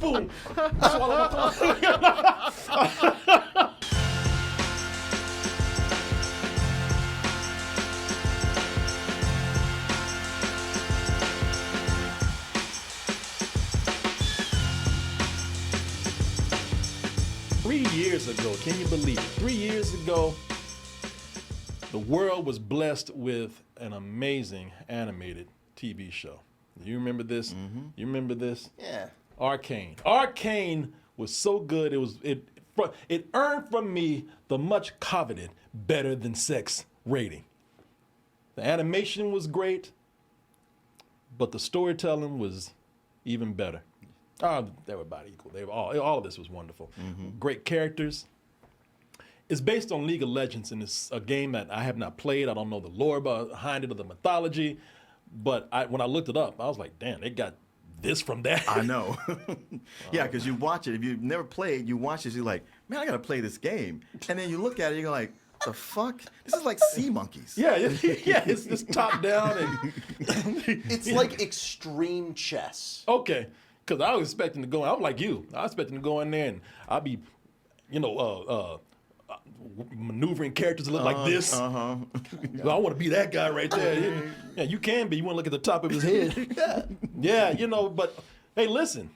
spoon. Swallow my tongue. 3 years ago, can you believe it? 3 years ago, the world was blessed with an amazing animated TV show. You remember this? Mm-hmm. You remember this? Yeah. Arcane. Arcane was so good. It earned from me the much coveted better than sex rating. The animation was great, but the storytelling was even better. They were about equal. They were all of this was wonderful. Mm-hmm. Great characters. It's based on League of Legends, and it's a game that I have not played. I don't know the lore behind it or the mythology, but when I looked it up, I was like, damn, they got this from that. I know. Yeah, because you watch it. If you've never played, you watch it, you're like, man, I got to play this game. And then you look at it, you're like, the fuck? This is like sea monkeys. Yeah, it's just top down. And It's like extreme chess. Okay, because I was expecting to go, I'm like you. I was expecting to go in there and I'd be, maneuvering characters that look like this. I want to be that guy right there. Yeah, you can be. You want to look at the top of his head. Yeah, but hey, listen.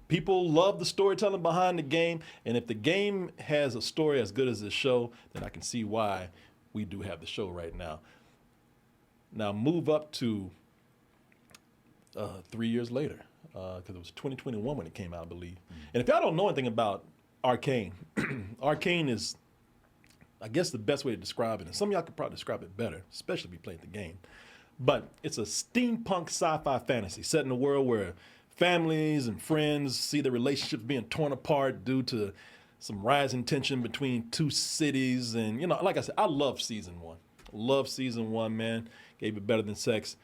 People love the storytelling behind the game, and if the game has a story as good as this show, then I can see why we do have the show right now. Now move up to 3 years later, because it was 2021 when it came out, I believe. And if y'all don't know anything about Arcane, Arcane is, I guess, the best way to describe it, and some of y'all could probably describe it better, especially if you played the game. But it's a steampunk sci-fi fantasy set in a world where families and friends see their relationships being torn apart due to some rising tension between two cities. And, like I said, I love season one. Love season one, man. Gave it better than sex.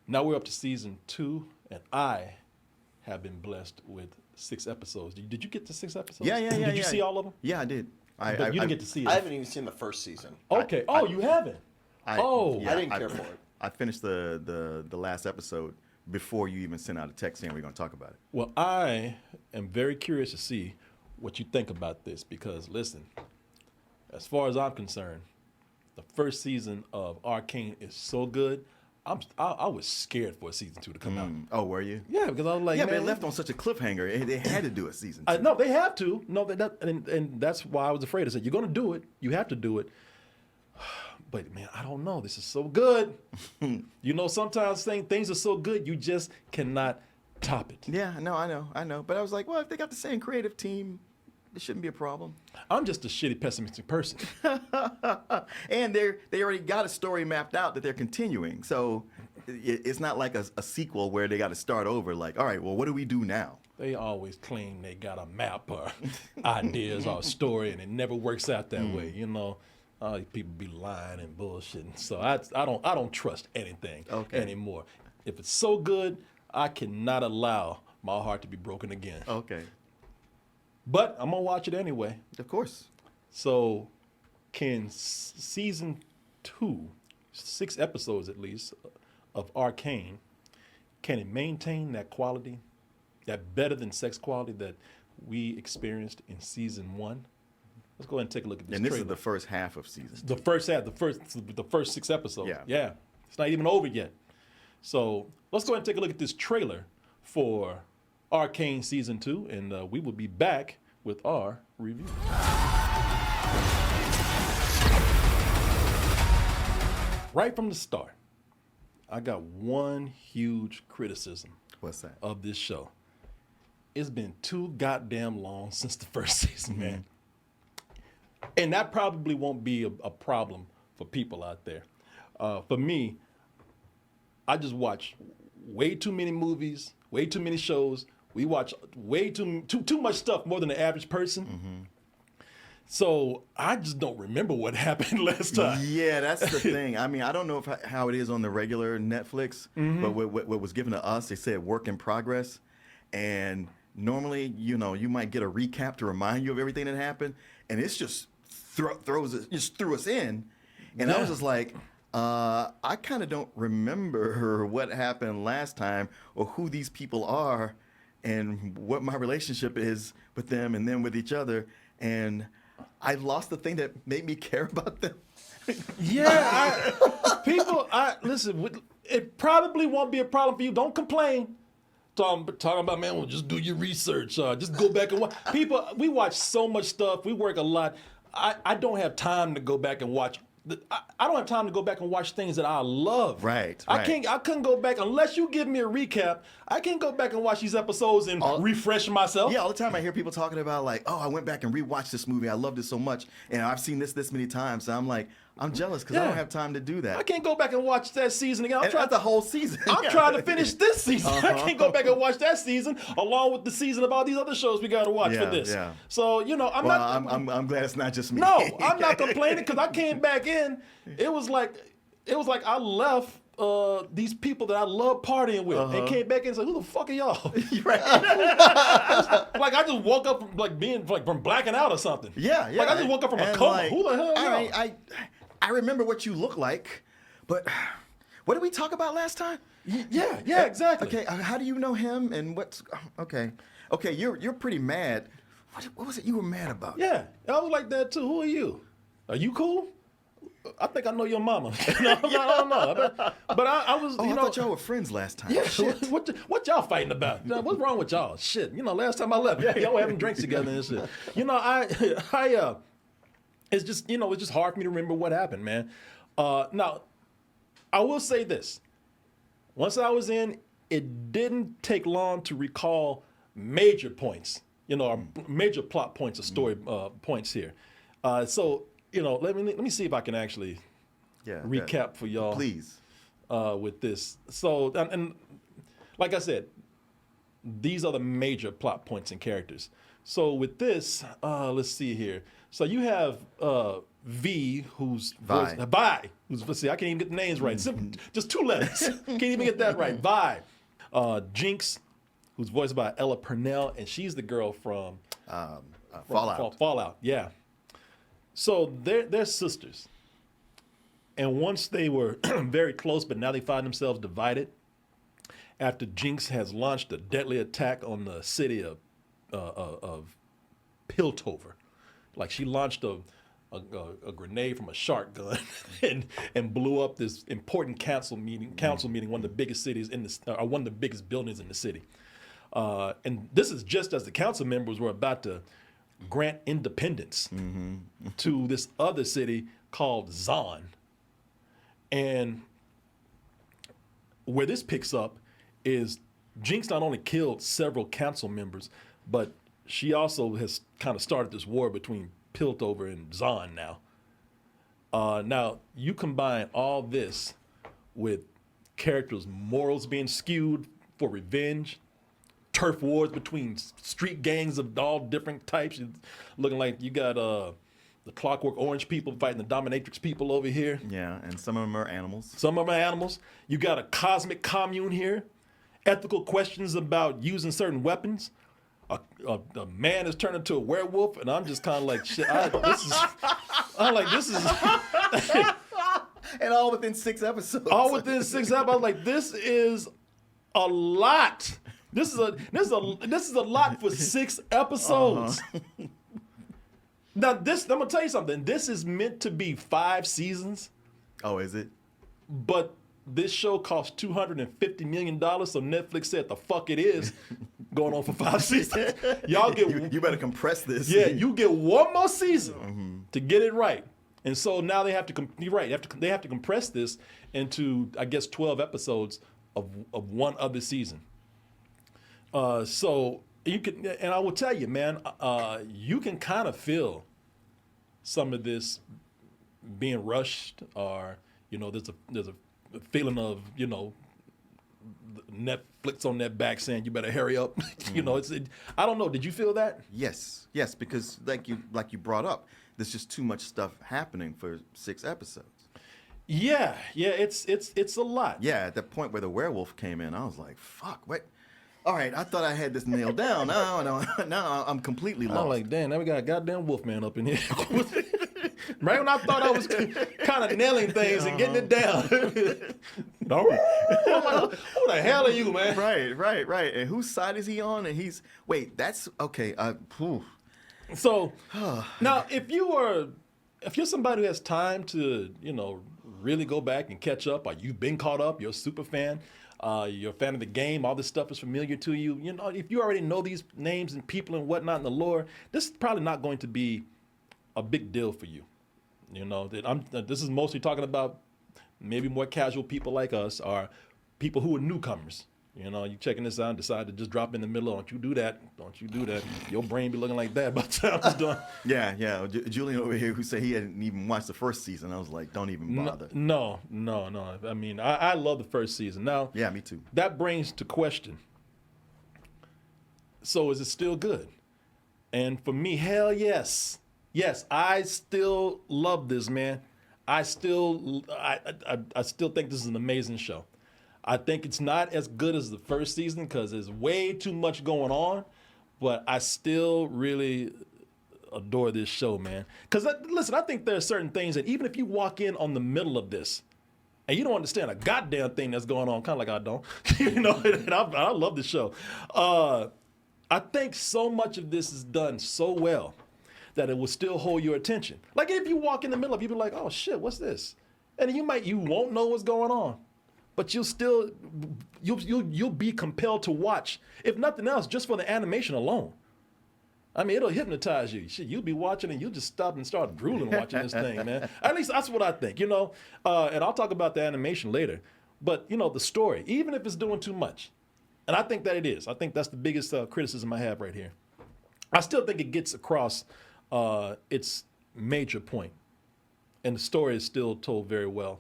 Now we're up to season 2, and I have been blessed with 6 episodes. Did you get to 6 episodes? Yeah. Did you see all of them? Yeah, I did. But you didn't get to see it. I haven't even seen the first season. Okay. You haven't? I didn't care for it. I finished the last episode before you even sent out a text saying we're going to talk about it. Well, I am very curious to see what you think about this because, listen, as far as I'm concerned, the first season of Arcane is so good. I was scared for season 2 to come out. Oh, were you? Yeah, because I was like, yeah, man, but it left on such a cliffhanger. They had to do a season 2. No, they have to. No, and that's why I was afraid. I said, you're going to do it. You have to do it. But, man, I don't know. This is so good. Sometimes things are so good, you just cannot top it. Yeah, no, I know. But I was like, well, if they got the same creative team, it shouldn't be a problem. I'm just a shitty, pessimistic person. And they already got a story mapped out that they're continuing. So it's not like a sequel where they got to start over. Like, all right, well, what do we do now? They always claim they got a map or ideas or a story, and it never works out that way, All these people be lying and bullshitting. So I don't trust anything anymore. If it's so good, I cannot allow my heart to be broken again. Okay. But I'm going to watch it anyway. Of course. So can season 2, 6 episodes at least, of Arcane, can it maintain that quality, that better than sex quality that we experienced in season 1? Let's go ahead and take a look at this. And this trailer. is the first half of season 2. The first half, the first 6 episodes. Yeah. It's not even over yet. So let's go ahead and take a look at this trailer for Arcane season 2, and we will be back with our review. Right from the start, I got one huge criticism. What's that? Of this show. It's been too goddamn long since the first season, man. And that probably won't be a problem for people out there. For me, I just watch way too many movies, way too many shows. We watch way too much stuff, more than the average person. So I just don't remember what happened last time. Yeah, that's the thing. I mean, I don't know how it is on the regular Netflix, but what was given to us, they said work in progress. And normally, you might get a recap to remind you of everything that happened, and it's just threw us in. And I was just like, I kind of don't remember what happened last time or who these people are. and what my relationship is with them and them with each other, and I lost the thing that made me care about them. Yeah, listen. It probably won't be a problem for you. Don't complain. Talking about, man, well, just do your research. Just go back and watch. People, we watch so much stuff. We work a lot. I don't have time to go back and watch. I don't have time to go back and watch things that I love. Right. I couldn't go back unless you give me a recap. I can't go back and watch these episodes and refresh myself. Yeah, all the time I hear people talking about like, oh, I went back and rewatched this movie. I loved it so much, and I've seen this many times. So I'm like, I'm jealous because I don't have time to do that. I can't go back and watch that season again. That's the whole season. I'm trying to finish this season. I can't go back and watch that season along with the season of all these other shows we got to watch for this. Yeah. So I'm glad it's not just me. No, I'm not complaining because I came back in. It was like I left these people that I love partying with and came back in and said, "Who the fuck are y'all?" Right. I just woke up from from blacking out or something. Yeah. Like I just woke up from a coma. Like, who the hell? All right, I remember what you look like, but what did we talk about last time? Yeah, exactly. Okay, how do you know him and what's okay? Okay, you're pretty mad. What was it you were mad about? Yeah, I was like that too. Who are you? Are you cool? I think I know your mama. I don't know. But I was, I thought y'all were friends last time. Yeah, shit. What y'all fighting about? What's wrong with y'all? Shit, last time I left, y'all were having drinks together and shit. It's just, it's just hard for me to remember what happened, man. Now, I will say this. Once I was in, it didn't take long to recall major points, major plot points or story points here. So, let me see if I can actually recap for y'all. Please. With this. So, and like I said, these are the major plot points and characters. So with this, let's see here. So you have V, who's Vi, let's see, I can't even get the names right. Just 2 letters. Can't even get that right. Vi. Jinx, who's voiced by Ella Purnell, and she's the girl from Fallout. Fallout, yeah. So they're sisters. And once they were very close, but now they find themselves divided after Jinx has launched a deadly attack on the city of Piltover. Like she launched a grenade from a shark gun and blew up this important council meeting, one of the biggest cities one of the biggest buildings in the city. And this is just as the council members were about to grant independence to this other city called Zon. And where this picks up is Jinx not only killed several council members, but she also has kind of started this war between Piltover and Zon now. Now, you combine all this with characters' morals being skewed for revenge, turf wars between street gangs of all different types. It's looking like you got the Clockwork Orange people fighting the Dominatrix people over here. Yeah, and some of them are animals. Some of them are animals. You got a cosmic commune here. Ethical questions about using certain weapons. A man is turned into a werewolf, and I'm just kind of like, shit. This is. And all within 6 episodes. All within 6 episodes. I was like, this is a lot. This is a lot for 6 episodes. Now I'm gonna tell you something. This is meant to be 5 seasons. Oh, is it? But this show cost $250 million, so Netflix said the fuck it is. Going on for 5 seasons. Y'all get you better compress this. Yeah, you get one more season to get it right. And so now they have to. You're right. They have to compress this into, I guess, 12 episodes of one other season. So you can, and I will tell you, man, you can kind of feel some of this being rushed, or there's a feeling of Netflix on that back saying you better hurry up. I don't know. Did you feel that? Yes, because like you brought up, there's just too much stuff happening for 6 episodes. Yeah, it's a lot. Yeah, at the point where the werewolf came in, I was like, fuck, what? All right, I thought I had this nailed down. No, I'm completely lost. I'm like, damn, now we got a goddamn Wolfman up in here. Right when I thought I was kind of nailing things and getting it down. No. I'm like, who the hell are you, man? Right. And whose side is he on? And that's okay. So now, if you're somebody who has time to, really go back and catch up, or you've been caught up, you're a super fan, you're a fan of the game, all this stuff is familiar to you. If you already know these names and people and whatnot in the lore, this is probably not going to be a big deal for you. This is mostly talking about maybe more casual people like us, or people who are newcomers. You checking this out and decide to just drop in the middle. Don't you do that. Your brain be looking like that by the time it's done. Yeah. Julian over here, who said he hadn't even watched the first season. I was like, don't even bother. No. I mean, I love the first season. Now, yeah, me too. That brings to question, so is it still good? And for me, hell yes. Yes, I still love this, man. I still think this is an amazing show. I think it's not as good as the first season because there's way too much going on, but I still really adore this show, man. Because, listen, I think there are certain things that even if you walk in on the middle of this and you don't understand a goddamn thing that's going on, kind of like I don't, and I love this show. I think so much of this is done so well that it will still hold your attention. Like if you walk in the middle of it, you'll be like, oh shit, what's this? And you won't know what's going on. But you'll be compelled to watch, if nothing else, just for the animation alone. I mean, it'll hypnotize you. Shit, you'll be watching and you'll just stop and start drooling watching this thing, man. At least that's what I think, And I'll talk about the animation later. But, the story, even if it's doing too much, and I think that it is. I think that's the biggest criticism I have right here. I still think it gets across its major point. And the story is still told very well.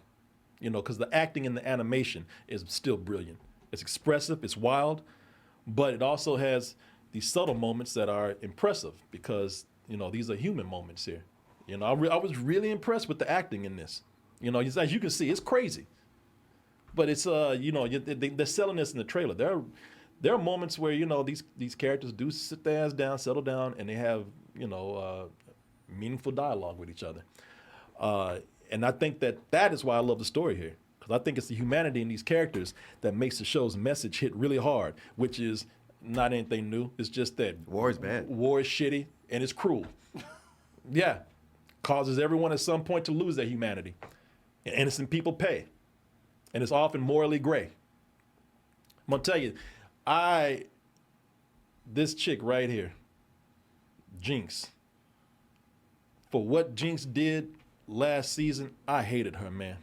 Because the acting and the animation is still brilliant. It's expressive, it's wild, but it also has these subtle moments that are impressive because, these are human moments here. I was really impressed with the acting in this. As you can see, it's crazy. But it's, they're selling this in the trailer. There are moments where, these characters do sit their ass down, settle down, and they have, meaningful dialogue with each other. And I think that is why I love the story here. Because I think it's the humanity in these characters that makes the show's message hit really hard, which is not anything new. It's just that war is bad. War is shitty, and it's cruel. Yeah. Causes everyone at some point to lose their humanity. And innocent people pay. And it's often morally gray. I'm going to tell you, this chick right here, Jinx, for what Jinx did last season, I hated her, man.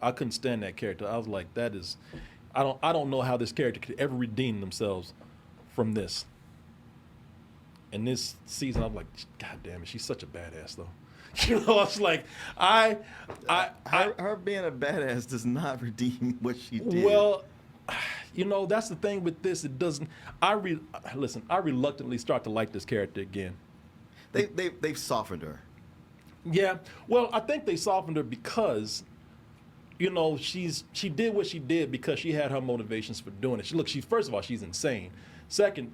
I couldn't stand that character. I was like, I don't know how this character could ever redeem themselves from this. And this season, I'm like, God damn it, she's such a badass though. I was like, her being a badass does not redeem what she did. Well, that's the thing with this. It doesn't. I reluctantly start to like this character again. They've softened her. Yeah, well, I think they softened her because, she did what she did because she had her motivations for doing it. First of all, she's insane. Second,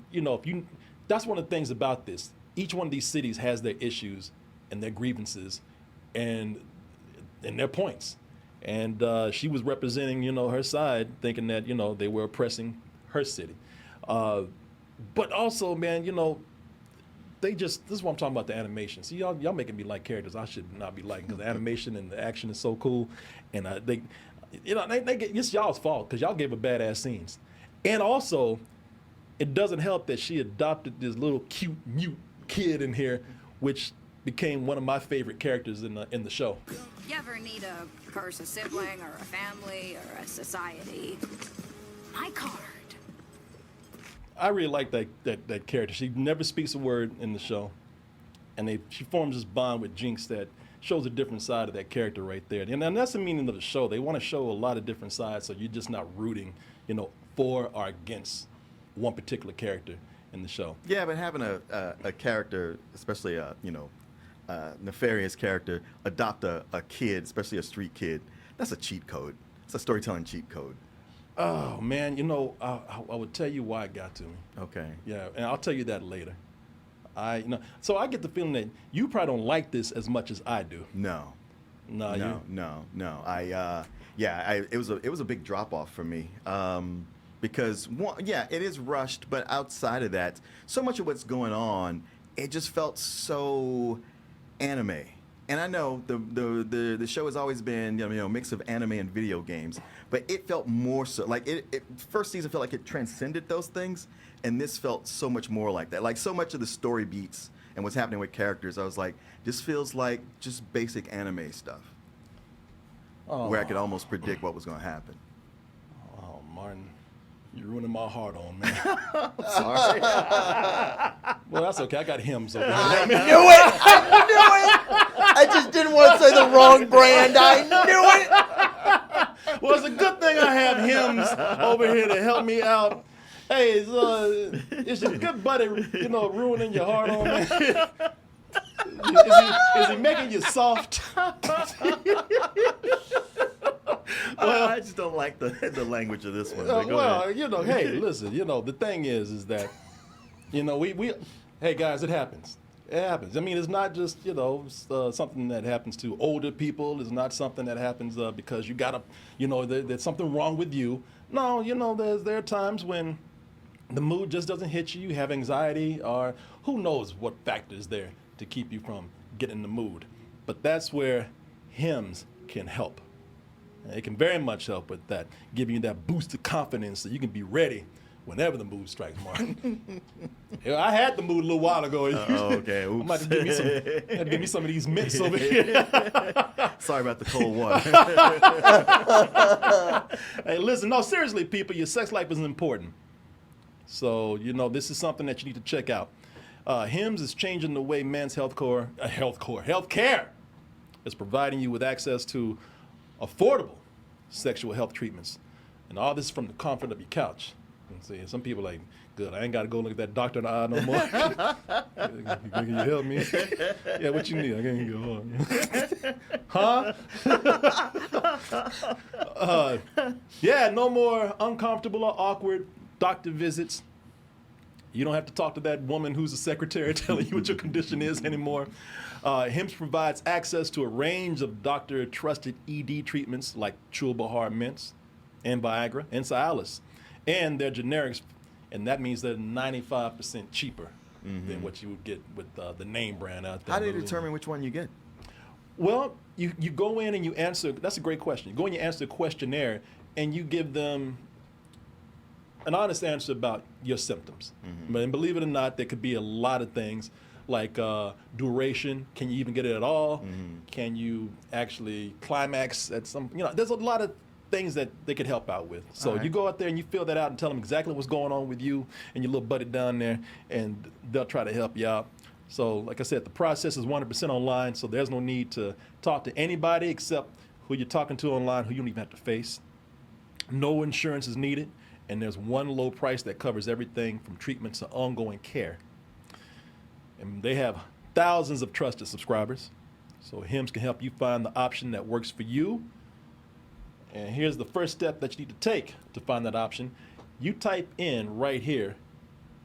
that's one of the things about this. Each one of these cities has their issues and their grievances and their points. And she was representing, her side, thinking that, they were oppressing her city. But also, man, this is what I'm talking about, the animation. See, y'all making me like characters I should not be liking because the animation and the action is so cool. And it's y'all's fault because y'all gave her badass scenes. And also, it doesn't help that she adopted this little cute mute kid in here, which became one of my favorite characters in the show. You ever need a curse a sibling or a family or a society? My card. I really like that character. She never speaks a word in the show. And she forms this bond with Jinx that shows a different side of that character right there. And that's the meaning of the show. They want to show a lot of different sides so you're just not rooting, for or against one particular character in the show. Yeah, but having a character, especially a nefarious character, adopt a kid, especially a street kid, that's a cheat code. It's a storytelling cheat code. Oh, man, I would tell you why it got to me. Okay. Yeah, and I'll tell you that later. So I get the feeling that you probably don't like this as much as I do. No. No. It was a big drop off for me. Because it is rushed, but outside of that, so much of what's going on, it just felt so anime. And I know the show has always been a mix of anime and video games, but it felt more so like it first season felt like it transcended those things, and this felt so much more like that. Like so much of the story beats and what's happening with characters, I was like, this feels like just basic anime stuff, where I could almost predict what was going to happen. Oh, Martin. You're ruining my heart on, man. Sorry. Well, that's okay. I got hymns over here. I knew it! I knew it! I just didn't want to say the wrong brand. I knew it! Well, it's a good thing I have hymns over here to help me out. Hey, it's your good buddy, ruining your heart on, man. Is he making you soft? Well, I just don't like the language of this one. Hey, listen, the thing is that, hey guys, it happens. It happens. I mean, it's not just, something that happens to older people. It's not something that happens because you gotta, there's something wrong with you. No, there are times when the mood just doesn't hit you. You have anxiety, or who knows what factors there to keep you from getting in the mood. But that's where hymns can help. It can very much help with that, giving you that boost of confidence so you can be ready whenever the mood strikes, Martin. I had the mood a little while ago. Okay. Oops. I'm about to give me some of these mints over here. Sorry about the cold water. Hey, listen, no, seriously, people, your sex life is important. So, this is something that you need to check out. HIMS is changing the way men's healthcare is providing you with access to affordable sexual health treatments. And all this from the comfort of your couch. And see, some people are like, good, I ain't got to go look at that doctor in the eye no more. Can you help me? Yeah, what you need? I can't go on. Huh? No more uncomfortable or awkward doctor visits. You don't have to talk to that woman who's a secretary telling you what your condition is anymore. HIMS provides access to a range of doctor-trusted ED treatments like chewable hard mints and Viagra and Cialis. And they're generics, and that means they're 95% cheaper than what you would get with the name brand out there. How do you determine which one you get? Well, you go in and you answer, that's a great question. You go in and you answer a questionnaire, and you give them an honest answer about your symptoms. But believe it or not, there could be a lot of things like duration. Can you even get it at all? Can you actually climax at some, there's a lot of things that they could help out with. So you go out there and you fill that out and tell them exactly what's going on with you and your little buddy down there, and they'll try to help you out. So like I said, the process is 100% online, so there's no need to talk to anybody except who you're talking to online, who you don't even have to face. No insurance is needed, and there's one low price that covers everything from treatment to ongoing care. And they have thousands of trusted subscribers, so HIMS can help you find the option that works for you. And here's the first step that you need to take to find that option. You type in right here,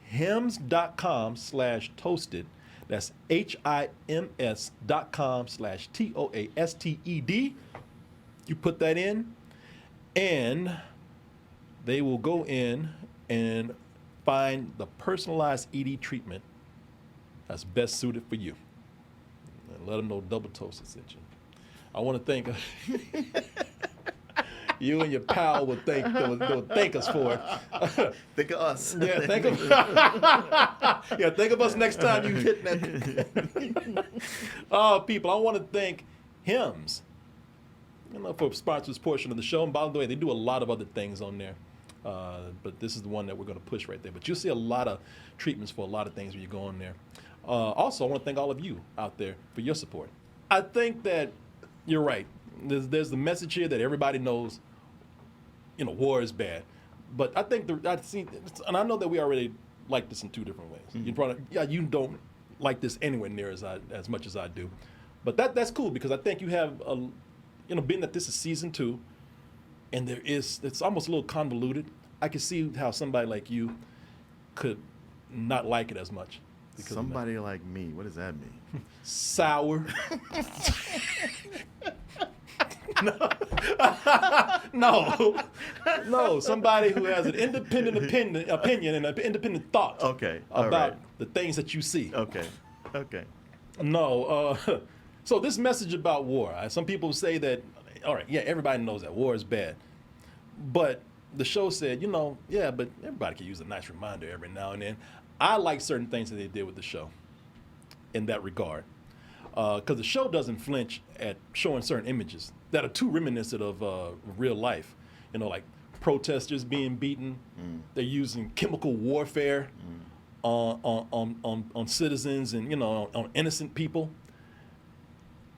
hims.com/toasted. That's HIMS.com/TOASTED. You put that in, and they will go in and find the personalized ED treatment that's best suited for you. And let them know Double Toasted sent you. I want to thank you and your pal would thank us for it. Think of us. Yeah, think of us next time you hit that. People, I want to thank HIMS, for sponsoring this portion of the show. And by the way, they do a lot of other things on there. But this is the one that we're going to push right there. But you'll see a lot of treatments for a lot of things when you go on there. Also, I want to thank all of you out there for your support. I think that you're right. There's the message here that everybody knows, war is bad. But I think and I know that we already like this in two different ways. You don't like this anywhere near as much as I do. But that's cool, because I think you have, being that this is season 2, and it's almost a little convoluted. I can see how somebody like you could not like it as much. because of that. Somebody like me. What does that mean? Sour. No. Somebody who has an independent opinion and an independent thought. Okay, all About right. the things that you see. Okay. No. So this message about war. Some people say that. All right. Yeah. Everybody knows that war is bad, but the show said, yeah, but everybody can use a nice reminder every now and then. I like certain things that they did with the show in that regard. Because the show doesn't flinch at showing certain images that are too reminiscent of real life. Like protesters being beaten. They're using chemical warfare on citizens and, on innocent people.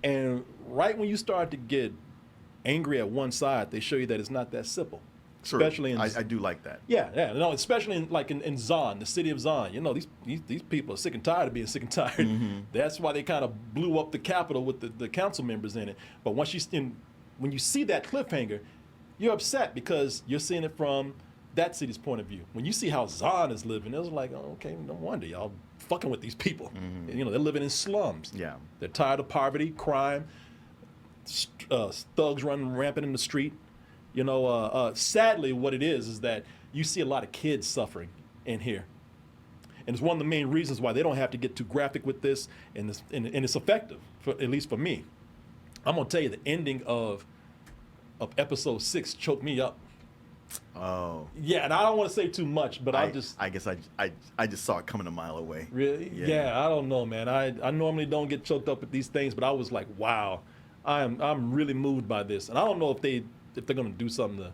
And right when you start to get angry at one side, they show you that it's not that simple. True. Especially in I do like that. Yeah, no, especially in Zon, the city of Zon. These people are sick and tired of being sick and tired. Mm-hmm. That's why they kind of blew up the Capitol with the council members in it. But when you see that cliffhanger, you're upset because you're seeing it from that city's point of view. When you see how Zon is living, it was like, oh, okay, no wonder y'all fucking with these people. They're living in slums. Yeah. They're tired of poverty, crime, thugs running rampant in the street. Sadly, what it is that you see a lot of kids suffering in here. And it's one of the main reasons why they don't have to get too graphic with this, and it's effective, at least for me. I'm going to tell you, the ending of episode 6 choked me up. Oh. Yeah, and I don't want to say too much, but I guess I just saw it coming a mile away. Really? Yeah, I don't know, man. I normally don't get choked up at these things, but I was like, wow, I'm really moved by this. And I don't know if they're going to do something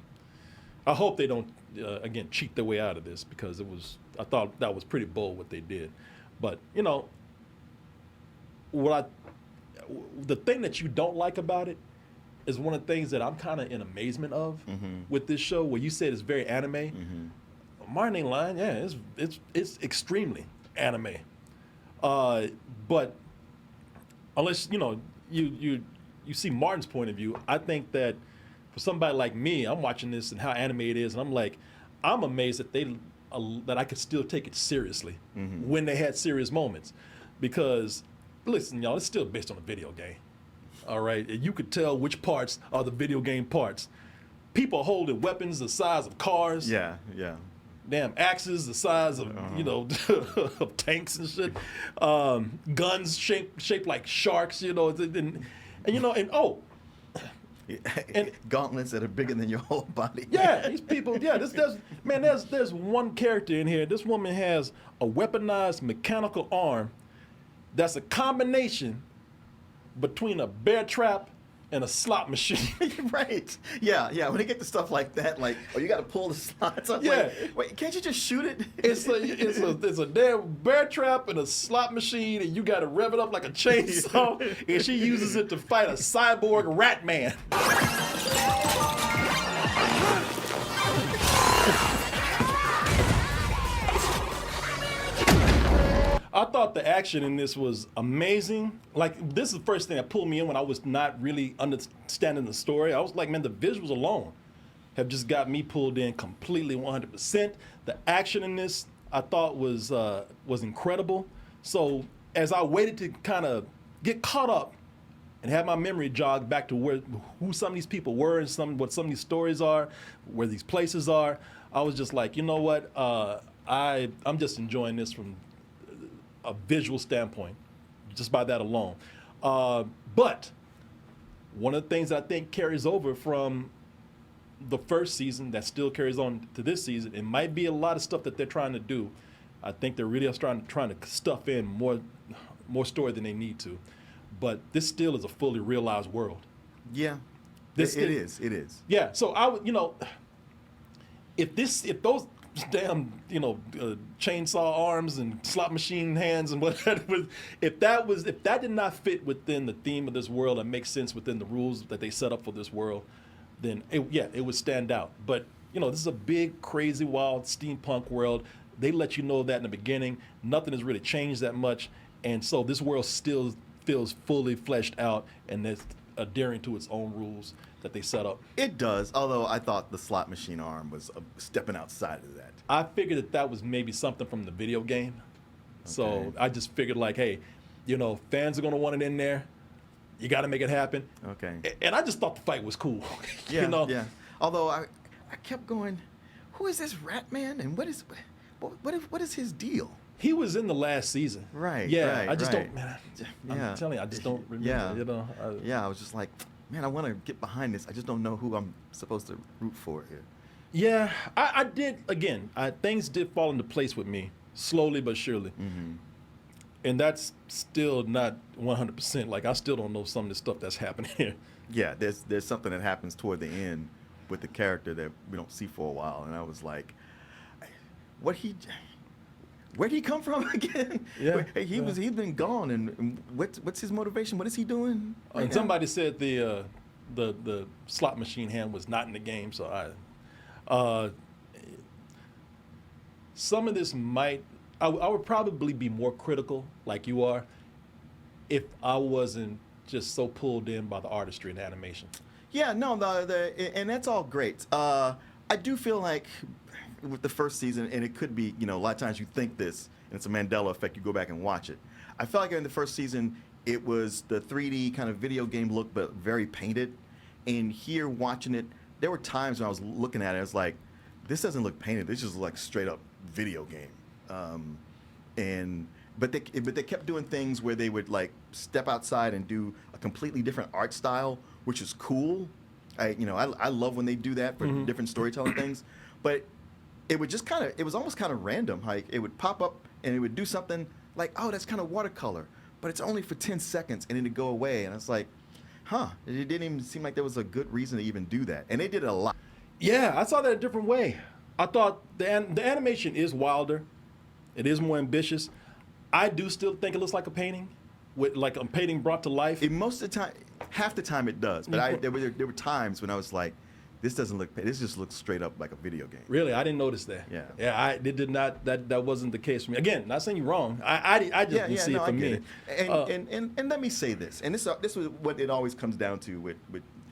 I hope they don't, again, cheat their way out of this, because I thought that was pretty bold what they did. But, the thing that you don't like about it is one of the things that I'm kind of in amazement of with this show, where you said it's very anime. Martin ain't lying. Yeah, it's extremely anime. But unless, you see Martin's point of view, I think that for somebody like me, I'm watching this and how anime it is, and I'm like, I'm amazed that that I could still take it seriously when they had serious moments. Because, listen, y'all, it's still based on a video game. All right? And you could tell which parts are the video game parts. People holding weapons the size of cars. Yeah. Damn axes the size of, of tanks and shit. Guns shaped like sharks, and gauntlets that are bigger than your whole body. Yeah, these people. Yeah, there's one character in here. This woman has a weaponized mechanical arm that's a combination between a bear trap and a slot machine. Right. Yeah. When they get to stuff like that, like, you got to pull the slots up. Yeah. Like, wait, can't you just shoot it? It's a damn bear trap and a slot machine, and you got to rev it up like a chainsaw, and she uses it to fight a cyborg rat man. I thought the action in this was amazing. Like, this is the first thing that pulled me in when I was not really understanding the story. I was like, man, the visuals alone have just got me pulled in completely 100%. The action in this, I thought was incredible. So as I waited to kind of get caught up and have my memory jogged back to who some of these people were and what some of these stories are, where these places are, I was just like, you know what? I'm just enjoying this from a visual standpoint, just by that alone. But one of the things that I think carries over from the first season that still carries on to this season, it might be a lot of stuff that they're trying to do. I think they're really trying to stuff in more story than they need to. But this still is a fully realized world. Yeah, it is. Yeah, so I would, if those damn, chainsaw arms and slot machine hands and whatever, if that did not fit within the theme of this world and make sense within the rules that they set up for this world, then it would stand out. But this is a big, crazy, wild steampunk world. They let you know that in the beginning. Nothing has really changed that much, and so this world still feels fully fleshed out, and it's adhering to its own rules that they set up. It does, although I thought the slot machine arm was stepping outside of that. I figured that was maybe something from the video game. So Okay. I just figured like, hey, you know, fans are gonna want it in there. You got to make it happen. Okay. And I just thought the fight was cool. Yeah, you know? yeah. Although I kept going, who is this Rat Man, and what is his deal? He was in the last season. Right. Yeah. right, I just right. don't. Man, Yeah. I'm telling you, I just don't remember. Yeah. You know. Yeah, I was just like, man, I want to get behind this. I just don't know who I'm supposed to root for here. Yeah. I did again. Things did fall into place with me slowly but surely. Mm-hmm. And that's still not 100%. Like I still don't know some of the stuff that's happening here. Yeah, there's something that happens toward the end with the character that we don't see for a while, and I was like, where'd he come from again? Yeah, He's been gone, and what's his motivation? What is he doing? right And now? somebody said the slot machine hand was not in the game, so some of this I would probably be more critical, like you are, if I wasn't just so pulled in by the artistry and animation. Yeah, no, and that's all great. I do feel like with the first season, and it could be, you know, a lot of times you think this, and it's a Mandela effect. You go back and watch it. I felt like in the first season, it was the 3D kind of video game look, but very painted. And here, watching it, there were times when I was looking at it, I was like, this doesn't look painted. This just looks like straight up video game. But they kept doing things where they would like step outside and do a completely different art style, which is cool. I love when they do that for different storytelling things. But it would just it was almost kind of random. Like it would pop up and it would do something like, oh, that's kind of watercolor, but it's only for 10 seconds and then it'd go away. And it's like, huh, it didn't even seem like there was a good reason to even do that. And they did it a lot. Yeah, I saw that a different way. I thought the animation is wilder. It is more ambitious. I do still think it looks like a painting, with like a painting brought to life. Most of the time, half the time it does. But there were times when I was like, this doesn't look. This just looks straight up like a video game. Really, I didn't notice that. Yeah. It did not. That wasn't the case for me. Again, not saying you're wrong. I just didn't see it for I me. get it. And let me say this. And this was what it always comes down to with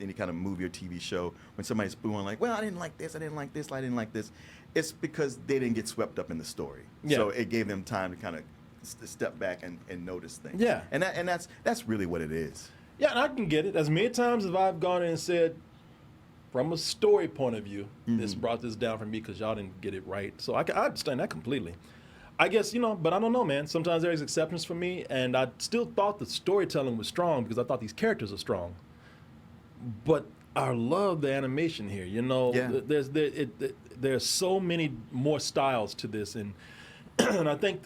any kind of movie or TV show. When somebody's spooning like, well, I didn't like this. I didn't like this. I didn't like this. It's because they didn't get swept up in the story. Yeah. So it gave them time to kind of step back and notice things. Yeah. And that's really what it is. Yeah, and I can get it. As many times as I've gone in and said, from a story point of view, this brought this down for me because y'all didn't get it right. So I understand that completely. I guess, but I don't know, man. Sometimes there's exceptions for me, and I still thought the storytelling was strong because I thought these characters are strong. But I love the animation here. Yeah. There's so many more styles to this, and and I think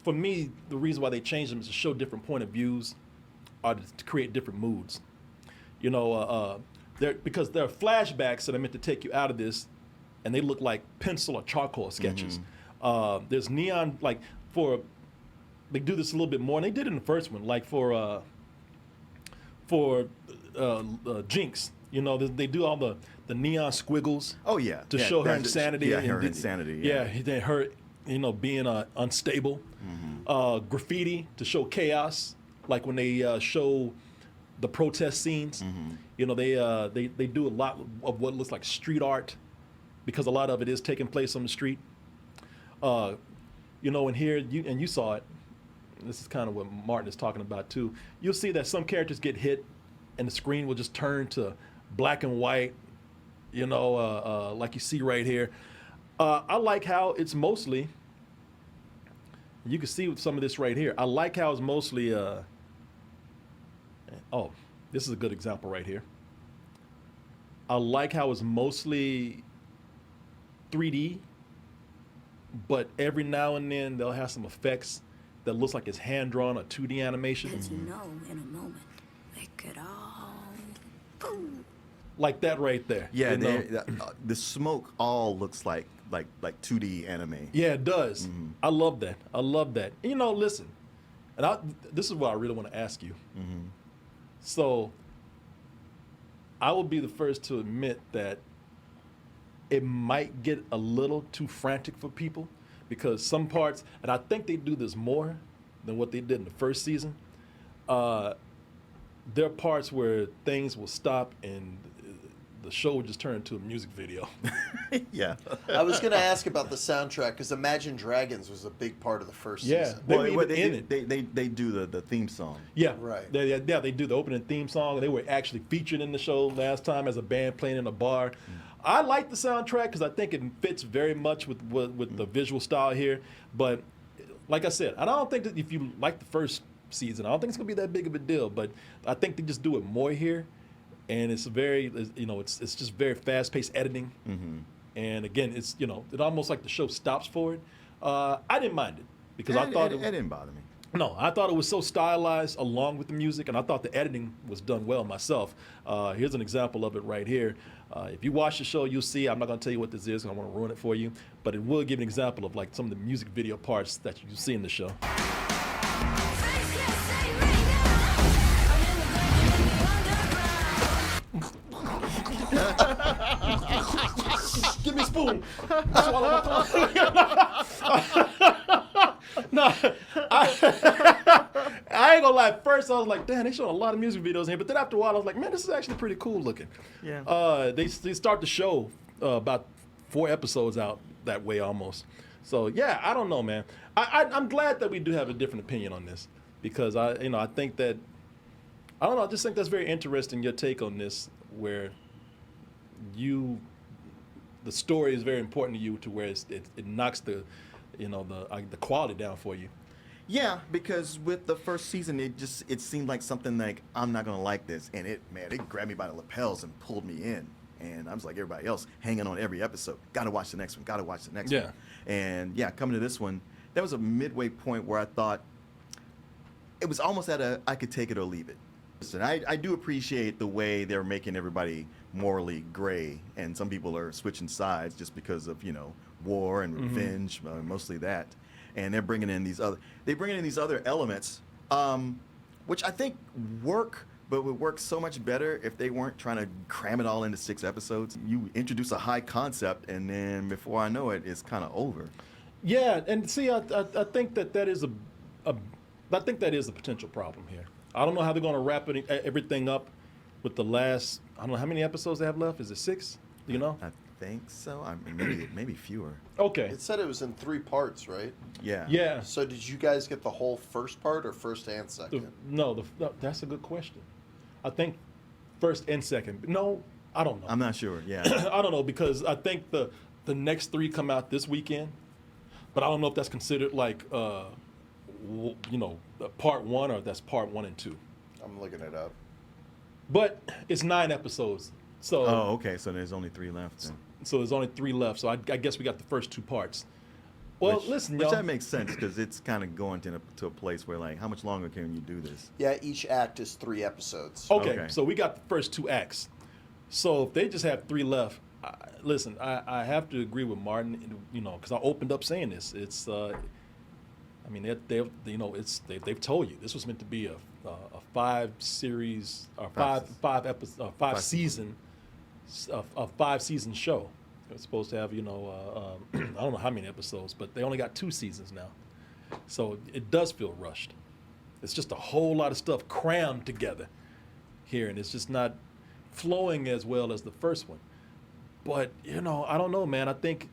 for me the reason why they changed them is to show different point of views, or to create different moods. Because there are flashbacks that are meant to take you out of this, and they look like pencil or charcoal sketches. There's neon, like they do this a little bit more, and they did it in the first one, like for Jinx. They do all the neon squiggles. Oh yeah. To show her insanity. Yeah, her insanity. Yeah. Her being unstable. Graffiti to show chaos, like when they show the protest scenes. They do a lot of what looks like street art, because a lot of it is taking place on the street. And here you saw it. This is kind of what Martin is talking about too. You'll see that some characters get hit, and the screen will just turn to black and white. Like you see right here. I like how it's mostly. You can see with some of this right here. I like how it's mostly. This is a good example right here. I like how it's mostly 3D, but every now and then they'll have some effects that looks like it's hand-drawn or 2D animation. As you know, in a moment, it could all boom. Like that right there. Yeah, the smoke all looks like 2D anime. Yeah, it does. I love that. Listen, and this is what I really want to ask you. So, I will be the first to admit that it might get a little too frantic for people, because some parts, and I think they do this more than what they did in the first season. There are parts where things will stop and the show would just turn into a music video. Yeah. I was going to ask about the soundtrack because Imagine Dragons was a big part of the first Yeah. season. They were even they, in it. they do the theme song. Yeah, Right. They do the opening theme song. They were actually featured in the show last time as a band playing in a bar. I like the soundtrack because I think it fits very much with the visual style here. But like I said, I don't think that if you like the first season, I don't think it's gonna be that big of a deal. But I think they just do it more here, and it's very, it's just very fast-paced editing. And again, it's it almost like the show stops for it. I didn't mind it because I thought it didn't bother me. No, I thought it was so stylized along with the music, and I thought the editing was done well myself. Here's an example of it right here. If you watch the show, you'll see. I'm not going to tell you what this is, because I want to ruin it for you. But it will give an example of like some of the music video parts that you see in the show. Give me a spoon. Swallow my tongue. No, I ain't gonna lie. At first, I was like, damn, they showing a lot of music videos here. But then after a while, I was like, man, this is actually pretty cool looking. Yeah. They start the show about 4 episodes out that way almost. So yeah, I don't know, man. I'm glad that we do have a different opinion on this, because I think that, I don't know, I just think that's very interesting, your take on this, where the story is very important to you, to where it knocks the quality down for you. Yeah, because with the first season, it seemed like something like, I'm not gonna like this, and it grabbed me by the lapels and pulled me in, and I was like everybody else, hanging on every episode. Gotta watch the next one. Gotta watch the next one. And yeah, coming to this one, that was a midway point where I thought it was almost at I could take it or leave it. Listen, I do appreciate the way they're making everybody morally gray, and some people are switching sides just because of war and revenge, mostly that. And they're bringing in these other elements, which I think work, but would work so much better if they weren't trying to cram it all into 6 episodes. You introduce a high concept, and then before I know it, it's kind of over. Yeah, and see, I think that is I think that is a potential problem here. I don't know how they're going to wrap everything up with the last, I don't know how many episodes they have left. Is it 6? Do you know? I think so. I mean, maybe fewer. Okay. It said it was in 3 parts, right? Yeah. Yeah. So did you guys get the whole first part or first and second? No, that's a good question. I think first and second. No, I don't know. I'm not sure. Yeah. I don't know, because I think the next 3 come out this weekend, but I don't know if that's considered like part 1, or that's part 1 and 2. I'm looking it up. But it's 9 episodes. So Oh, okay. So there's only 3 left then. So there's only 3 left. So I guess we got the first 2 parts. Well, listen, which y'all. that makes sense, because it's kind of going to a place where, like, how much longer can you do this? Yeah, each act is 3 episodes. Okay, Okay. so we got the first 2 acts. So if they just have 3 left, listen, I have to agree with Martin, because I opened up saying this. It's, I mean, they've told you this was meant to be a 5 series or 5 season show. It's supposed to have I don't know how many episodes, but they only got 2 seasons now, so it does feel rushed. It's just a whole lot of stuff crammed together here, and it's just not flowing as well as the first one. But I don't know, man. I think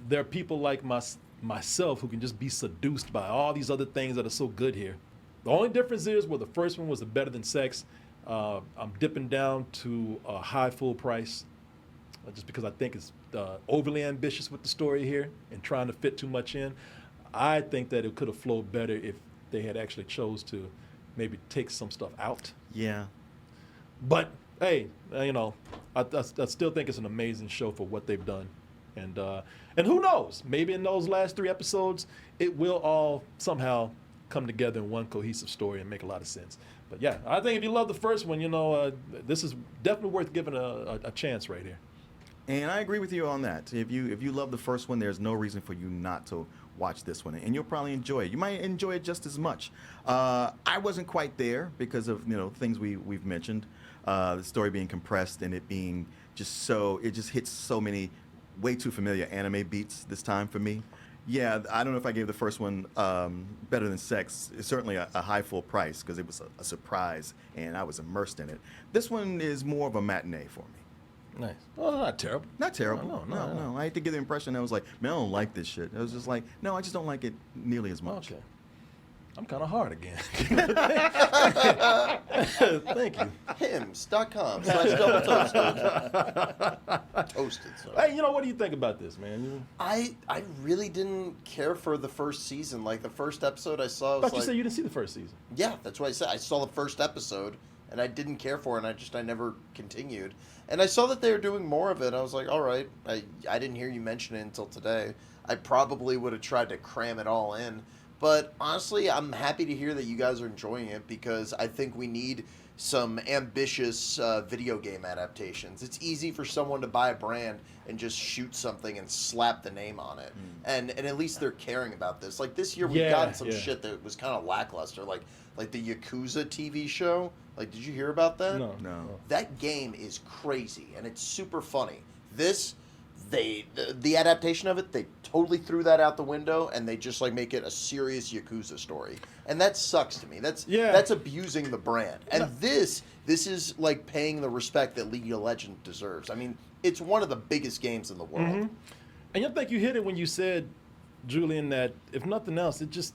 there are people like myself who can just be seduced by all these other things that are so good here. The only difference is, where the first one was better than sex, I'm dipping down to a high full price, just because I think it's overly ambitious with the story here and trying to fit too much in. I think that it could have flowed better if they had actually chose to maybe take some stuff out. Yeah. But hey, I still think it's an amazing show for what they've done, and who knows? Maybe in those last 3 episodes, it will all somehow come together in one cohesive story and make a lot of sense. But yeah, I think if you love the first one, this is definitely worth giving a chance right here. And I agree with you on that. If you love the first one, there's no reason for you not to watch this one, and you'll probably enjoy it. You might enjoy it just as much. I wasn't quite there because of things we've mentioned, the story being compressed and it being it just hits so many way too familiar anime beats this time for me. Yeah, I don't know if I gave the first one better than Sex. It's certainly a high full price because it was a surprise and I was immersed in it. This one is more of a matinee for me. Nice. Well, not terrible. Not terrible. No. I had to get the impression I was like, man, I don't like this shit. I was just like, no, I just don't like it nearly as much. Okay. I'm kind of hard again. Thank you. Hims.com/double toasted. Toasted, sorry. Hey, you know, what do you think about this, man? I really didn't care for the first season. Like the first episode I saw, I thought you said you didn't see the first season. yeah, that's what I said. I saw the first episode and I didn't care for it, and I never continued. And I saw that they were doing more of it. I was like, all right. I didn't hear you mention it until today. I probably would have tried to cram it all in. But honestly, I'm happy to hear that you guys are enjoying it because I think we need some ambitious video game adaptations. It's easy for someone to buy a brand and just shoot something and slap the name on it. And at least they're caring about this. Like this year, we've gotten some shit that was kind of lackluster. Like the Yakuza TV show. Like, did you hear about that? No. That game is crazy and it's super funny. The adaptation of it, they totally threw that out the window and they just like make it a serious Yakuza story. And that sucks to me. That's abusing the brand. And this is like paying the respect that League of Legends deserves. I mean, it's one of the biggest games in the world. Mm-hmm. And I think you hit it when you said, Julian, that if nothing else, this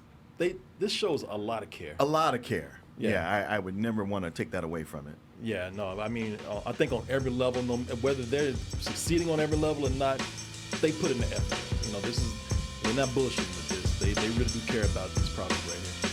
shows a lot of care. A lot of care. Yeah. Yeah, I would never want to take that away from it. Yeah, no, I mean, I think on every level, whether they're succeeding on every level or not, they put in the effort. You know, we're not bullshitting with this. They really do care about this product right here.